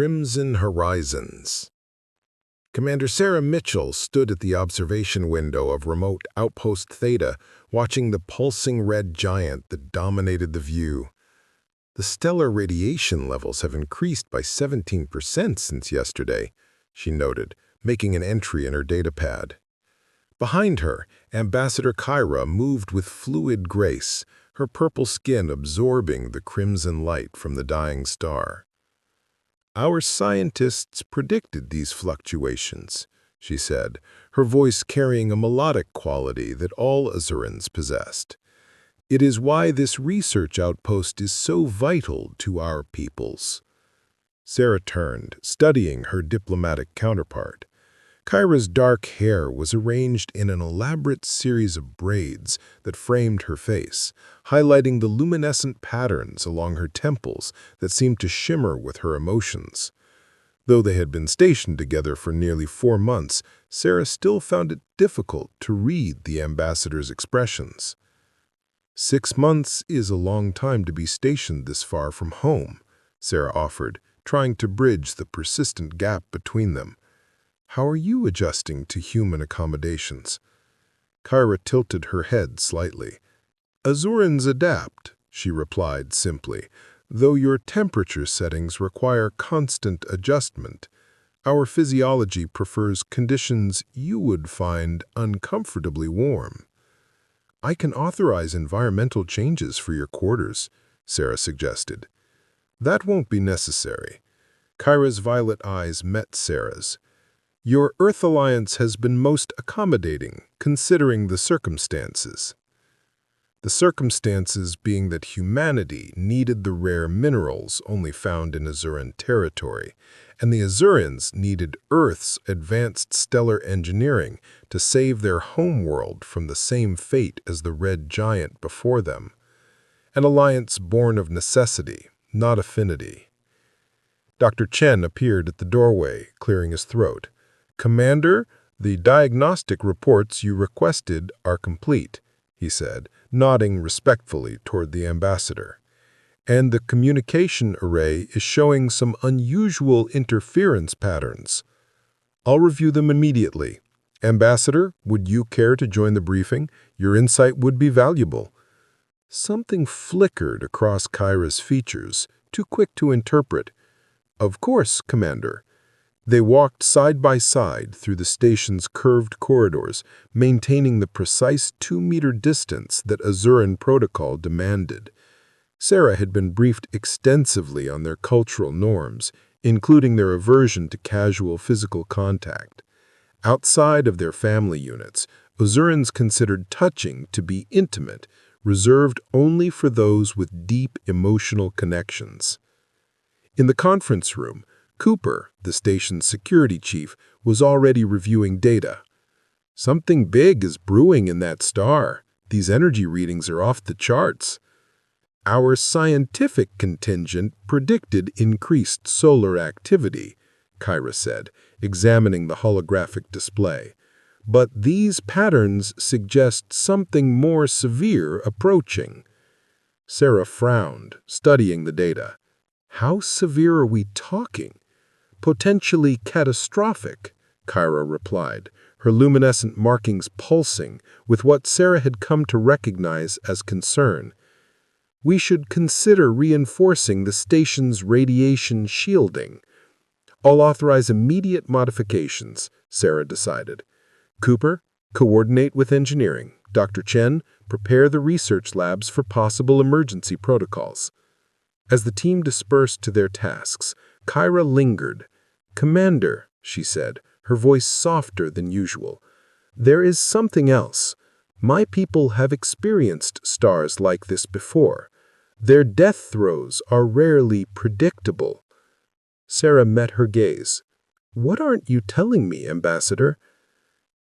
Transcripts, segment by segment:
crimson horizons. Commander Sarah Mitchell stood at the observation window of remote Outpost Theta, watching the pulsing red giant that dominated the view. The stellar radiation levels have increased by 17% since yesterday, she noted, making an entry in her datapad. Behind her, Ambassador Kyra moved with fluid grace, her purple skin absorbing the crimson light from the dying star. "Our scientists predicted these fluctuations," she said, her voice carrying a melodic quality that all Azurans possessed. "It is why this research outpost is so vital to our peoples." Sarah turned, studying her diplomatic counterpart. Kyra's dark hair was arranged in an elaborate series of braids that framed her face, highlighting the luminescent patterns along her temples that seemed to shimmer with her emotions. Though they had been stationed together for nearly 4 months, Sarah still found it difficult to read the ambassador's expressions. 6 months is a long time to be stationed this far from home, Sarah offered, trying to bridge the persistent gap between them. "How are you adjusting to human accommodations?" Kyra tilted her head slightly. "Azurans adapt," she replied simply, "though your temperature settings require constant adjustment. Our physiology prefers conditions you would find uncomfortably warm." "I can authorize environmental changes for your quarters," Sarah suggested. "That won't be necessary." Kyra's violet eyes met Sarah's. "Your Earth Alliance has been most accommodating, considering the circumstances." The circumstances being that humanity needed the rare minerals only found in Azuran territory, and the Azurans needed Earth's advanced stellar engineering to save their homeworld from the same fate as the red giant before them. An alliance born of necessity, not affinity. Dr. Chen appeared at the doorway, clearing his throat. "Commander, the diagnostic reports you requested are complete," he said, nodding respectfully toward the ambassador. "And the communication array is showing some unusual interference patterns. I'll review them immediately. Ambassador, would you care to join the briefing? Your insight would be valuable." Something flickered across Kyra's features, too quick to interpret. "Of course, Commander." They walked side by side through the station's curved corridors, maintaining the precise 2-meter distance that Azuran protocol demanded. Sarah had been briefed extensively on their cultural norms, including their aversion to casual physical contact. Outside of their family units, Azurans considered touching to be intimate, reserved only for those with deep emotional connections. In the conference room, Cooper, the station's security chief, was already reviewing data. "Something big is brewing in that star. These energy readings are off the charts." "Our scientific contingent predicted increased solar activity," Kyra said, examining the holographic display. "But these patterns suggest something more severe approaching." Sarah frowned, studying the data. "How severe are we talking?" "Potentially catastrophic," Kyra replied, her luminescent markings pulsing with what Sarah had come to recognize as concern. "We should consider reinforcing the station's radiation shielding." "I'll authorize immediate modifications," Sarah decided. "Cooper, coordinate with engineering. Dr. Chen, prepare the research labs for possible emergency protocols." As the team dispersed to their tasks, Kyra lingered. "Commander," she said, her voice softer than usual, "there is something else. My people have experienced stars like this before. Their death throes are rarely predictable." Sarah met her gaze. "What aren't you telling me, Ambassador?"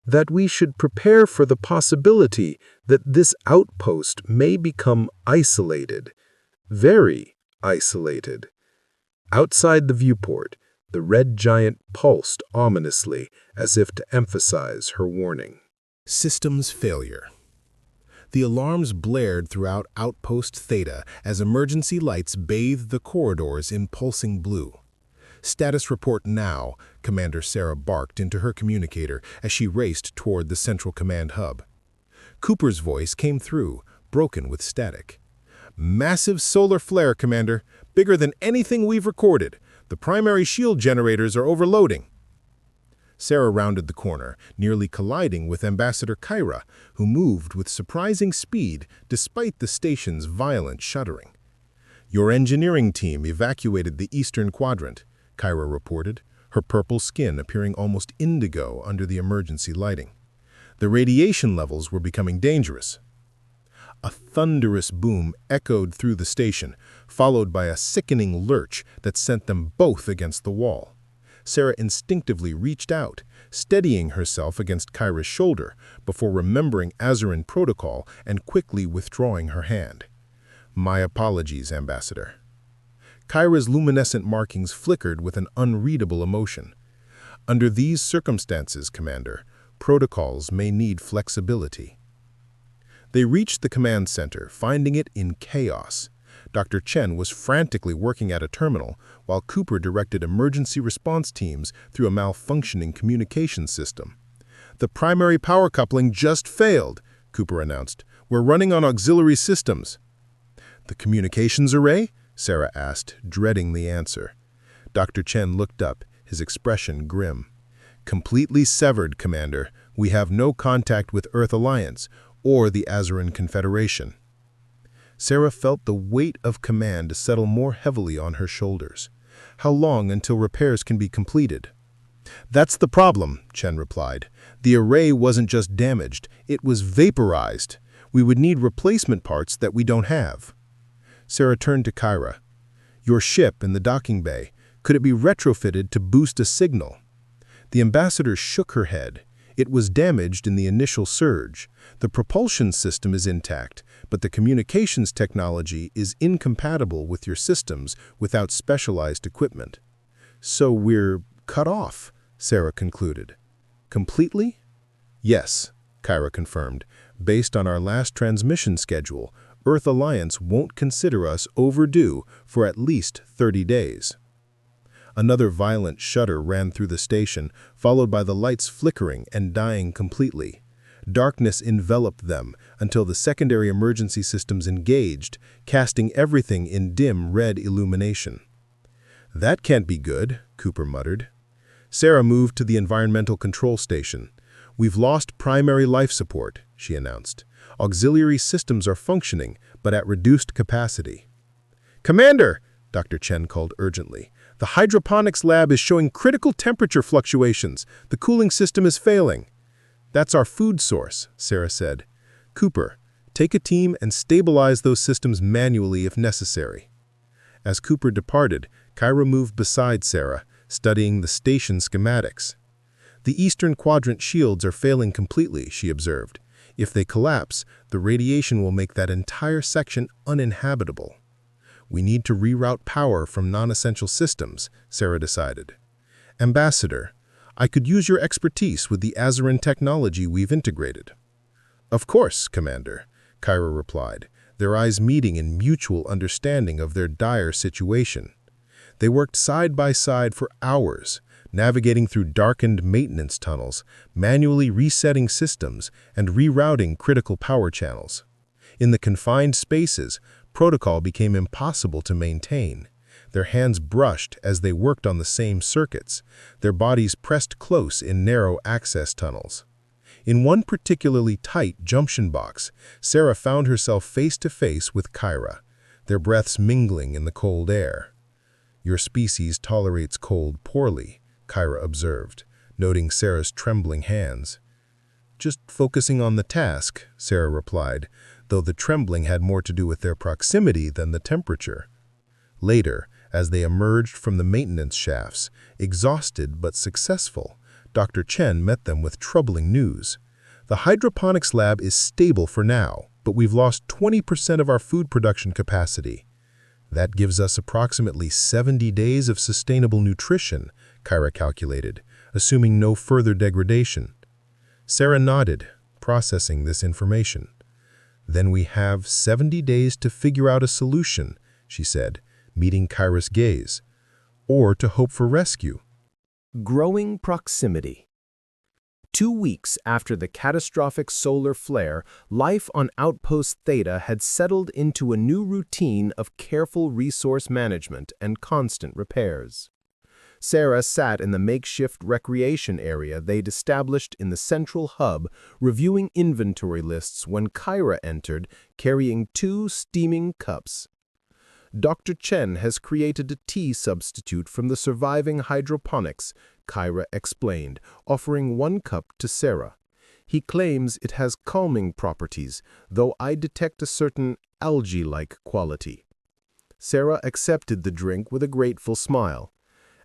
"That we should prepare for the possibility that this outpost may become isolated. Very isolated." Outside the viewport, the red giant pulsed ominously, as if to emphasize her warning. Systems failure. The alarms blared throughout Outpost Theta as emergency lights bathed the corridors in pulsing blue. Status report now, Commander Sarah barked into her communicator as she raced toward the central command hub. Cooper's voice came through, broken with static. Massive solar flare, Commander. Bigger than anything we've recorded. The primary shield generators are overloading. Sarah rounded the corner, nearly colliding with Ambassador Kyra, who moved with surprising speed despite the station's violent shuddering. Your engineering team evacuated the eastern quadrant, Kyra reported, her purple skin appearing almost indigo under the emergency lighting. The radiation levels were becoming dangerous. A thunderous boom echoed through the station, followed by a sickening lurch that sent them both against the wall. Sarah instinctively reached out, steadying herself against Kyra's shoulder before remembering Azeran protocol and quickly withdrawing her hand. My apologies, Ambassador. Kyra's luminescent markings flickered with an unreadable emotion. Under these circumstances, Commander, protocols may need flexibility. They reached the command center, finding it in chaos. Dr. Chen was frantically working at a terminal, while Cooper directed emergency response teams through a malfunctioning communication system. The primary power coupling just failed, Cooper announced. We're running on auxiliary systems. The communications array? Sarah asked, dreading the answer. Dr. Chen looked up, his expression grim. Completely severed, Commander. We have no contact with Earth Alliance or the Azeran Confederation. Sarah felt the weight of command settle more heavily on her shoulders. How long until repairs can be completed? That's the problem, Chen replied. The array wasn't just damaged, it was vaporized. We would need replacement parts that we don't have. Sarah turned to Kyra. Your ship in the docking bay, could it be retrofitted to boost a signal? The ambassador shook her head. It was damaged in the initial surge. The propulsion system is intact, but the communications technology is incompatible with your systems without specialized equipment. So we're cut off, Sarah concluded. Completely? Yes, Kyra confirmed. Based on our last transmission schedule, Earth Alliance won't consider us overdue for at least 30 days. Another violent shudder ran through the station, followed by the lights flickering and dying completely. Darkness enveloped them until the secondary emergency systems engaged, casting everything in dim red illumination. That can't be good, Cooper muttered. Sarah moved to the environmental control station. We've lost primary life support, she announced. Auxiliary systems are functioning, but at reduced capacity. Commander, Dr. Chen called urgently. The hydroponics lab is showing critical temperature fluctuations. The cooling system is failing. That's our food source, Sarah said. Cooper, take a team and stabilize those systems manually if necessary. As Cooper departed, Kyra moved beside Sarah, studying the station schematics. The eastern quadrant shields are failing completely, she observed. If they collapse, the radiation will make that entire section uninhabitable. We need to reroute power from non-essential systems, Sarah decided. Ambassador, I could use your expertise with the Azeran technology we've integrated. Of course, Commander, Kyra replied, their eyes meeting in mutual understanding of their dire situation. They worked side by side for hours, navigating through darkened maintenance tunnels, manually resetting systems, and rerouting critical power channels. In the confined spaces, protocol became impossible to maintain. Their hands brushed as they worked on the same circuits, their bodies pressed close in narrow access tunnels. In one particularly tight junction box, Sarah found herself face to face with Kyra, their breaths mingling in the cold air. Your species tolerates cold poorly, Kyra observed, noting Sarah's trembling hands. Just focusing on the task, Sarah replied, though the trembling had more to do with their proximity than the temperature. Later, as they emerged from the maintenance shafts, exhausted but successful, Dr. Chen met them with troubling news. The hydroponics lab is stable for now, but we've lost 20% of our food production capacity. That gives us approximately 70 days of sustainable nutrition, Kyra calculated, assuming no further degradation. Sarah nodded, processing this information. Then we have 70 days to figure out a solution, she said, meeting Kyra's gaze. or to hope for rescue. Growing proximity. 2 weeks after the catastrophic solar flare, life on Outpost Theta had settled into a new routine of careful resource management and constant repairs. Sarah sat in the makeshift recreation area they'd established in the central hub, reviewing inventory lists when Kyra entered, carrying 2 steaming cups. Dr. Chen has created a tea substitute from the surviving hydroponics, Kyra explained, offering 1 cup to Sarah. He claims it has calming properties, though I detect a certain algae-like quality. Sarah accepted the drink with a grateful smile.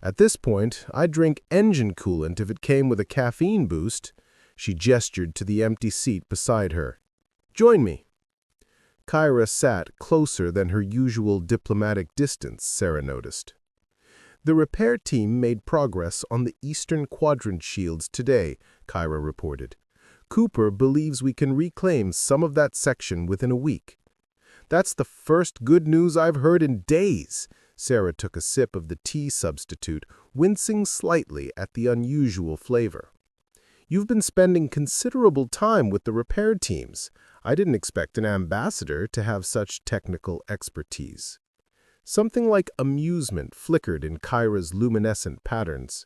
At this point, I'd drink engine coolant if it came with a caffeine boost. She gestured to the empty seat beside her. Join me. Kyra sat closer than her usual diplomatic distance, Sarah noticed. The repair team made progress on the Eastern Quadrant shields today, Kyra reported. Cooper believes we can reclaim some of that section within a week. That's the first good news I've heard in days. Sarah took a sip of the tea substitute, wincing slightly at the unusual flavor. You've been spending considerable time with the repair teams. I didn't expect an ambassador to have such technical expertise. Something like amusement flickered in Kyra's luminescent patterns.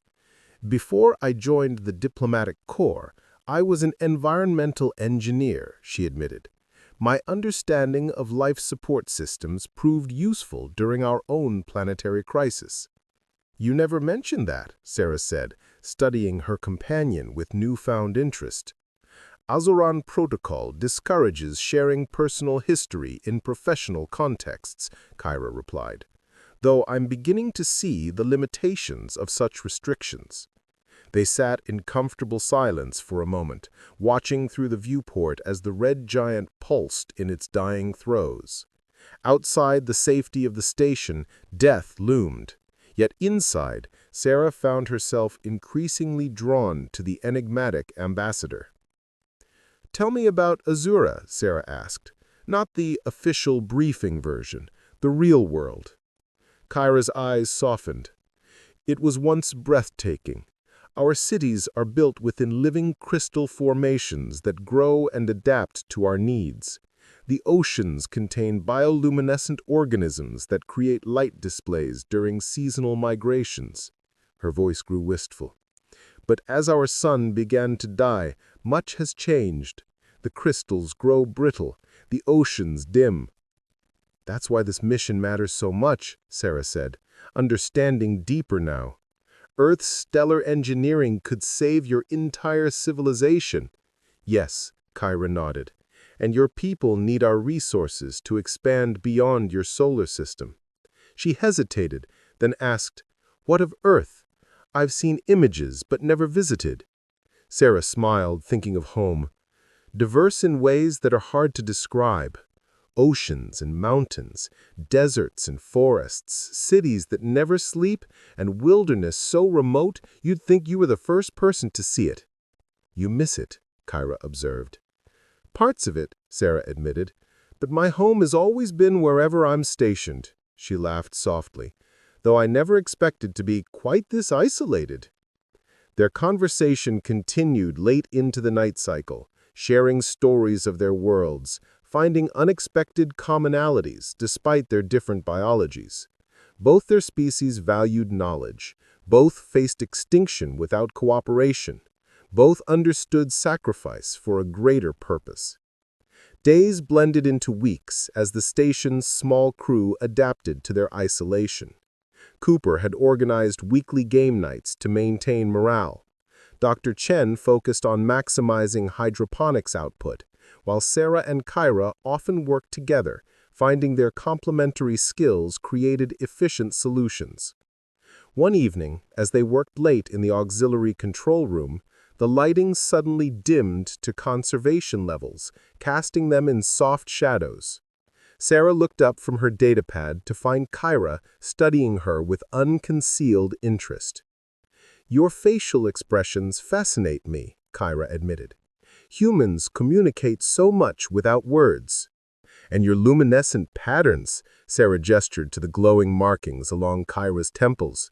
Before I joined the diplomatic corps, I was an environmental engineer, she admitted. My understanding of life support systems proved useful during our own planetary crisis. You never mentioned that, Sarah said, studying her companion with newfound interest. Azoran Protocol discourages sharing personal history in professional contexts, Kyra replied, though I'm beginning to see the limitations of such restrictions. They sat in comfortable silence for a moment, watching through the viewport as the red giant pulsed in its dying throes. Outside the safety of the station, death loomed. Yet inside, Sarah found herself increasingly drawn to the enigmatic ambassador. Tell me about Azura, Sarah asked. Not the official briefing version, the real world. Kyra's eyes softened. It was once breathtaking. Our cities are built within living crystal formations that grow and adapt to our needs. The oceans contain bioluminescent organisms that create light displays during seasonal migrations. Her voice grew wistful. But as our sun began to die, much has changed. The crystals grow brittle, the oceans dim. That's why this mission matters so much, Sarah said, understanding deeper now. Earth's stellar engineering could save your entire civilization. Yes, Kyra nodded. And your people need our resources to expand beyond your solar system. She hesitated, then asked, What of Earth? I've seen images, but never visited. Sarah smiled, thinking of home. Diverse in ways that are hard to describe. Oceans and mountains, deserts and forests, cities that never sleep, and wilderness so remote you'd think you were the first person to see it. You miss it, Kyra observed. Parts of it, Sarah admitted, but my home has always been wherever I'm stationed. She laughed softly, though I never expected to be quite this isolated. Their conversation continued late into the night cycle, sharing stories of their worlds, finding unexpected commonalities despite their different biologies. Both their species valued knowledge. Both faced extinction without cooperation. Both understood sacrifice for a greater purpose. Days blended into weeks as the station's small crew adapted to their isolation. Cooper had organized weekly game nights to maintain morale. Dr. Chen focused on maximizing hydroponics output, while Sarah and Kyra often worked together, finding their complementary skills created efficient solutions. One evening, as they worked late in the auxiliary control room, the lighting suddenly dimmed to conservation levels, casting them in soft shadows. Sarah looked up from her datapad to find Kyra studying her with unconcealed interest. Your facial expressions fascinate me, Kyra admitted. Humans communicate so much without words. And your luminescent patterns, Sarah gestured to the glowing markings along Kyra's temples.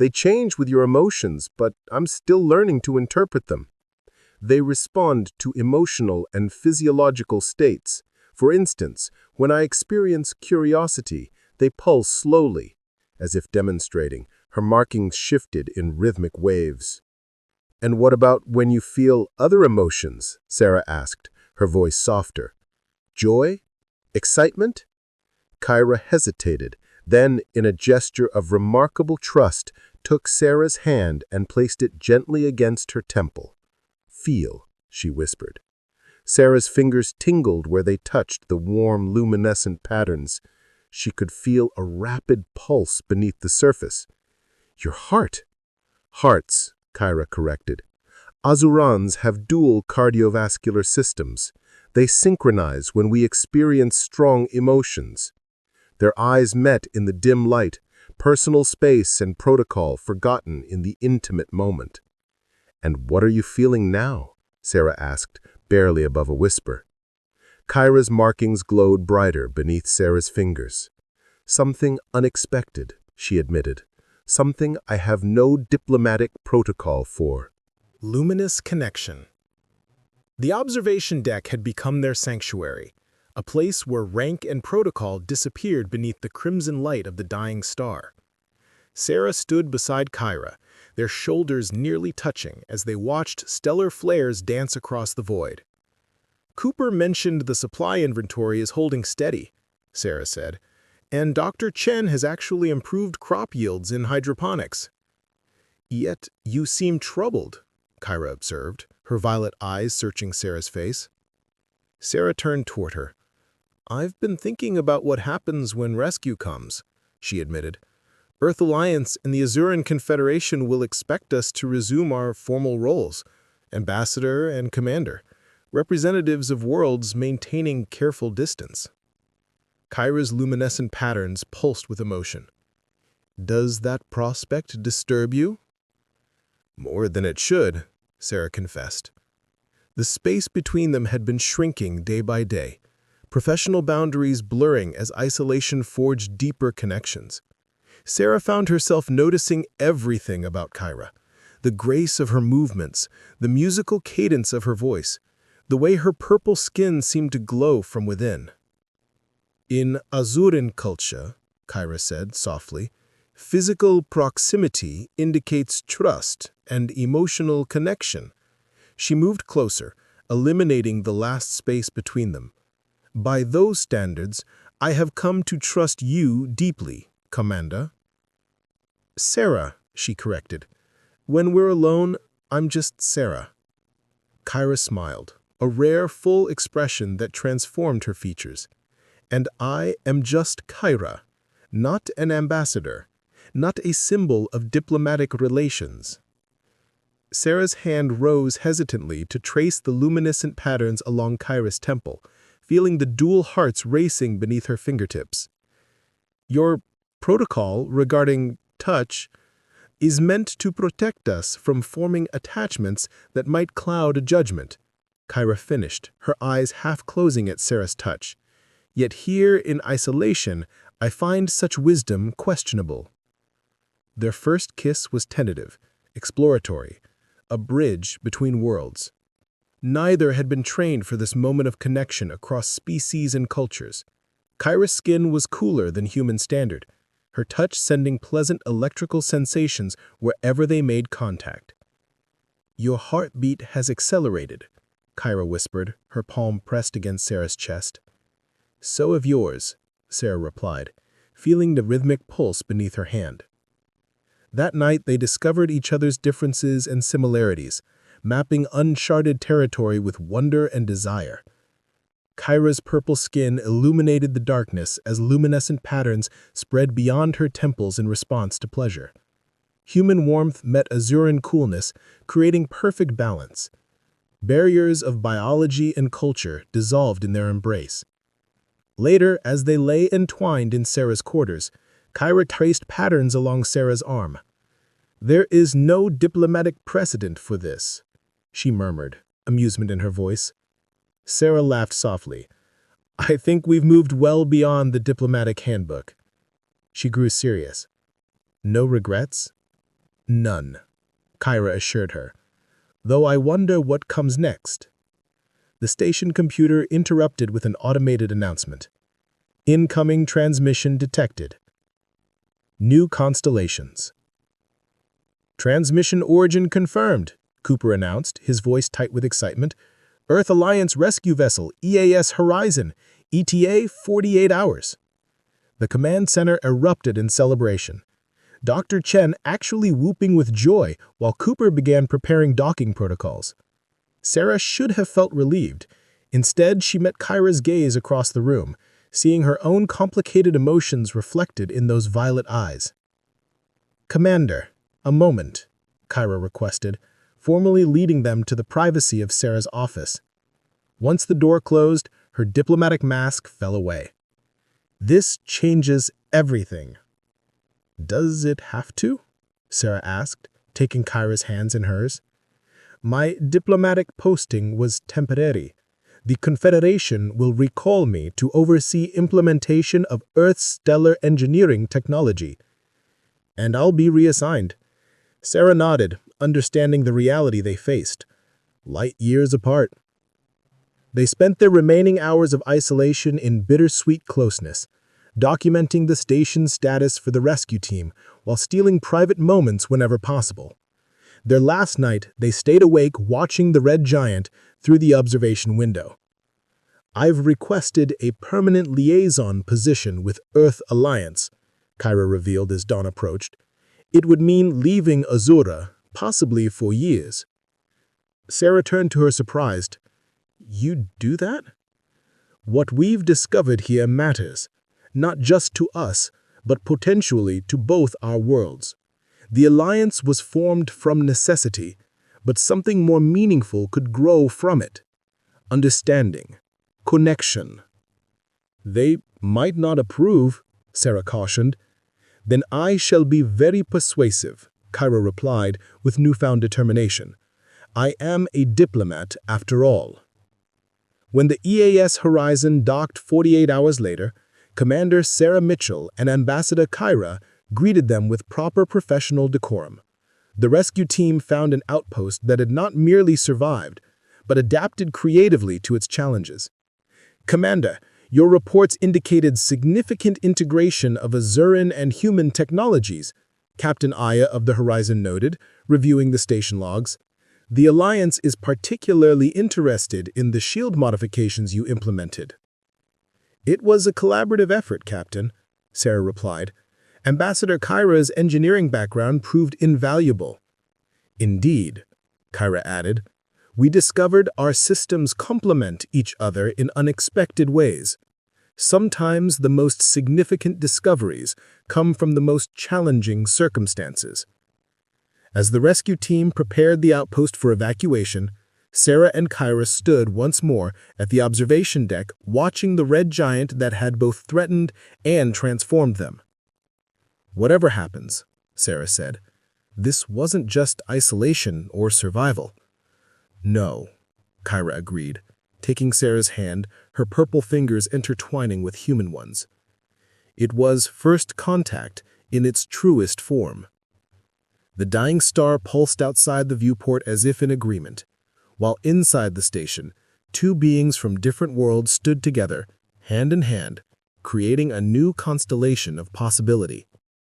They change with your emotions, but I'm still learning to interpret them. They respond to emotional and physiological states. For instance, when I experience curiosity, they pulse slowly, as if demonstrating. Her markings shifted in rhythmic waves. "And what about when you feel other emotions?" Sarah asked, her voice softer. "Joy? Excitement?" Kyra hesitated, then, in a gesture of remarkable trust, took Sarah's hand and placed it gently against her temple. "Feel," she whispered. Sarah's fingers tingled where they touched the warm, luminescent patterns. She could feel a rapid pulse beneath the surface. "Your heart." "Hearts," Kyra corrected. "Azurans have dual cardiovascular systems. They synchronize when we experience strong emotions." Their eyes met in the dim light, personal space and protocol forgotten in the intimate moment. "And what are you feeling now?" Sarah asked, barely above a whisper. Kyra's markings glowed brighter beneath Sarah's fingers. "Something unexpected," she admitted. "Something I have no diplomatic protocol for." Luminous connection. The observation deck had become their sanctuary, a place where rank and protocol disappeared beneath the crimson light of the dying star. Sarah stood beside Kyra, their shoulders nearly touching as they watched stellar flares dance across the void. "Cooper mentioned the supply inventory is holding steady," Sarah said, "and Dr. Chen has actually improved crop yields in hydroponics." "Yet you seem troubled," Kyra observed, her violet eyes searching Sarah's face. Sarah turned toward her. "I've been thinking about what happens when rescue comes," she admitted. "Earth Alliance and the Azuran Confederation will expect us to resume our formal roles, ambassador and commander, representatives of worlds maintaining careful distance." Kyra's luminescent patterns pulsed with emotion. "Does that prospect disturb you?" "More than it should," Sarah confessed. The space between them had been shrinking day by day, professional boundaries blurring as isolation forged deeper connections. Sarah found herself noticing everything about Kyra: the grace of her movements, the musical cadence of her voice, the way her purple skin seemed to glow from within. "In Azuran culture," Kyra said softly, "physical proximity indicates trust and emotional connection." She moved closer, eliminating the last space between them. "By those standards, I have come to trust you deeply, Commander." "Sarah," she corrected. "When we're alone, I'm just Sarah." Kyra smiled, a rare, full expression that transformed her features. "And I am just Kyra, not an ambassador, not a symbol of diplomatic relations." Sarah's hand rose hesitantly to trace the luminescent patterns along Kyra's temple, feeling the dual hearts racing beneath her fingertips. "Your protocol regarding touch is meant to protect us from forming attachments that might cloud a judgment," Kyra finished, her eyes half closing at Sarah's touch. "Yet here in isolation, I find such wisdom questionable." Their first kiss was tentative, exploratory, a bridge between worlds. Neither had been trained for this moment of connection across species and cultures. Kyra's skin was cooler than human standard, her touch sending pleasant electrical sensations wherever they made contact. "Your heartbeat has accelerated," Kyra whispered, her palm pressed against Sarah's chest. "So have yours," Sarah replied, feeling the rhythmic pulse beneath her hand. That night they discovered each other's differences and similarities, mapping uncharted territory with wonder and desire. Kyra's purple skin illuminated the darkness as luminescent patterns spread beyond her temples in response to pleasure. Human warmth met Azuran coolness, creating perfect balance. Barriers of biology and culture dissolved in their embrace. Later, as they lay entwined in Sarah's quarters, Kyra traced patterns along Sarah's arm. "There is no diplomatic precedent for this," she murmured, amusement in her voice. Sarah laughed softly. "I think we've moved well beyond the diplomatic handbook." She grew serious. "No regrets?" None, Kyra assured her, though I wonder what comes next. The station computer interrupted with an automated announcement. Incoming transmission detected. New constellations. Transmission origin confirmed, Cooper announced, his voice tight with excitement. Earth Alliance rescue vessel EAS Horizon, ETA 48 hours. The command center erupted in celebration. Dr. Chen actually whooping with joy while Cooper began preparing docking protocols. Sarah should have felt relieved. Instead, she met Kyra's gaze across the room, seeing her own complicated emotions reflected in those violet eyes. Commander, a moment, Kyra requested, formally leading them to the privacy of Sarah's office. Once the door closed, her diplomatic mask fell away. This changes everything. Does it have to? Sarah asked, taking Kyra's hands in hers. My diplomatic posting was temporary. The Confederation will recall me to oversee implementation of Earth's stellar engineering technology. And I'll be reassigned. Sarah nodded, understanding the reality they faced. Light years apart. They spent their remaining hours of isolation in bittersweet closeness, documenting the station's status for the rescue team while stealing private moments whenever possible. Their last night, they stayed awake watching the red giant through the observation window. I've requested a permanent liaison position with Earth Alliance, Kyra revealed as dawn approached. It would mean leaving Azura, possibly for years. Sarah turned to her surprised. You do that? What we've discovered here matters, not just to us, but potentially to both our worlds. The alliance was formed from necessity, but something more meaningful could grow from it. Understanding. Connection. They might not approve, Sarah cautioned. Then I shall be very persuasive, Kyra replied with newfound determination. I am a diplomat after all. When the EAS Horizon docked 48 hours later, Commander Sarah Mitchell and Ambassador Kyra greeted them with proper professional decorum. The rescue team found an outpost that had not merely survived, but adapted creatively to its challenges. Commander, your reports indicated significant integration of Azuran and human technologies, Captain Aya of the Horizon noted, reviewing the station logs. The Alliance is particularly interested in the shield modifications you implemented. It was a collaborative effort, Captain, Sarah replied. Ambassador Kyra's engineering background proved invaluable. Indeed, Kyra added, we discovered our systems complement each other in unexpected ways. Sometimes the most significant discoveries come from the most challenging circumstances. As the rescue team prepared the outpost for evacuation, Sarah and Kyra stood once more at the observation deck watching the red giant that had both threatened and transformed them. Whatever happens, Sarah said, this wasn't just isolation or survival. No, Kyra agreed, taking Sarah's hand, her purple fingers intertwining with human ones. It was first contact in its truest form. The dying star pulsed outside the viewport as if in agreement, while inside the station, two beings from different worlds stood together, hand in hand, creating a new constellation of possibility.